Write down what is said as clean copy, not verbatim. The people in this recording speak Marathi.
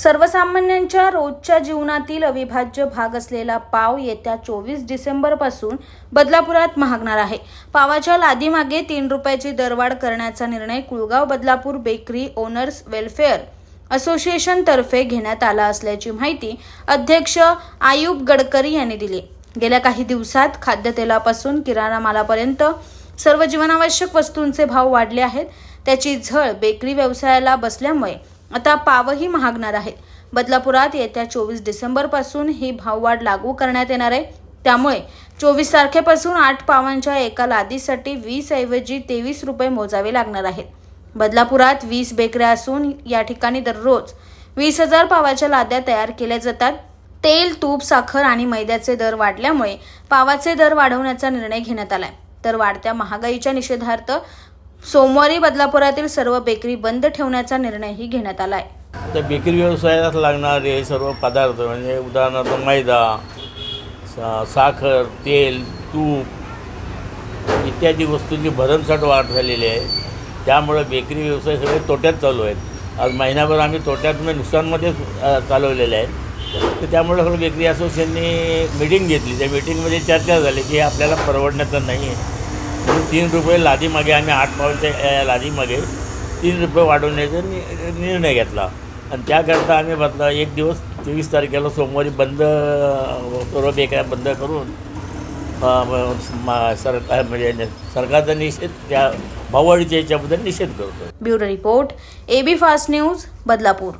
सर्वसामान्यांच्या रोजच्या जीवनातील अविभाज्य भाग असलेला पाव येत्या 24 डिसेंबरपासून बदलापुरात महागणार आहे। पावाच्या लादीमागे 3 रुपयाची दरवाढ करण्याचा निर्णय Kulgaon Badlapur bakery owners welfare association तर्फे घेण्यात आला असल्याची माहिती अध्यक्ष आयुब गडकरी यांनी दिली। गेल्या काही दिवसात खाद्यतेलापासून किराणा मालापर्यंत सर्व जीवनावश्यक वस्तूंचे भाव वाढले आहेत। त्याची झळ बेकरी व्यवसायाला बसल्यामुळे आता पावही महागणार आहेत। बदलापुरात येत्या 24 डिसेंबरपासून ही भाववाढ लागू करण्यात येणार आहे। त्यामुळे 24 तारखेपासून 8 पावांच्या एका लादीसाठी 20 ऐवजी 23 रुपये मोजावे लागणार आहेत। बदलापुरात 20 बेकऱ्या असून या ठिकाणी दररोज 20,000 पावाच्या लाद्या तयार केल्या जातात। तेल, तूप, साखर आणि मैद्याचे दर वाढल्यामुळे पावाचे दर वाढवण्याचा निर्णय घेण्यात आलाय। तर वाढत्या महागाईच्या निषेधार्थ सोमवारी बदलापुरातील सर्व बेकरी बंद ठेवण्याचा निर्णयही घेण्यात आलाय। तर बेकरी व्यवसायात लागणारे सर्व पदार्थ म्हणजे उदाहरणार्थ मैदा, साखर, तेल, तूप इत्यादी वस्तूंची भरमसाठ वाढ झालेली आहे। त्यामुळे बेकरी व्यवसाय सगळे तोट्यात चालू आहेत। आज महिनाभर आम्ही तोट्यातून नुकसानमध्ये चालवलेले आहेत। तर त्यामुळे सगळं बेकरी असोसिएशनने मीटिंग घेतली। त्या मीटिंगमध्ये चर्चा झाली की आपल्याला परवडण्याचं नाही आहे, म्हणून 3 रुपये लादीमागे आम्ही 8 पावाच्या लादीमागे 3 रुपये वाढवण्याचा निर्णय घेतला। आणि त्याकरता आम्ही एक दिवस 23 तारखेला सोमवारी बंद सर्व बेकऱ्या बंद करून सरकार म्हणजे सरकारचा निषेध त्या भाववाढीच्या याच्याबद्दल निषेध करतो। Bureau report AB fast news Badlapur.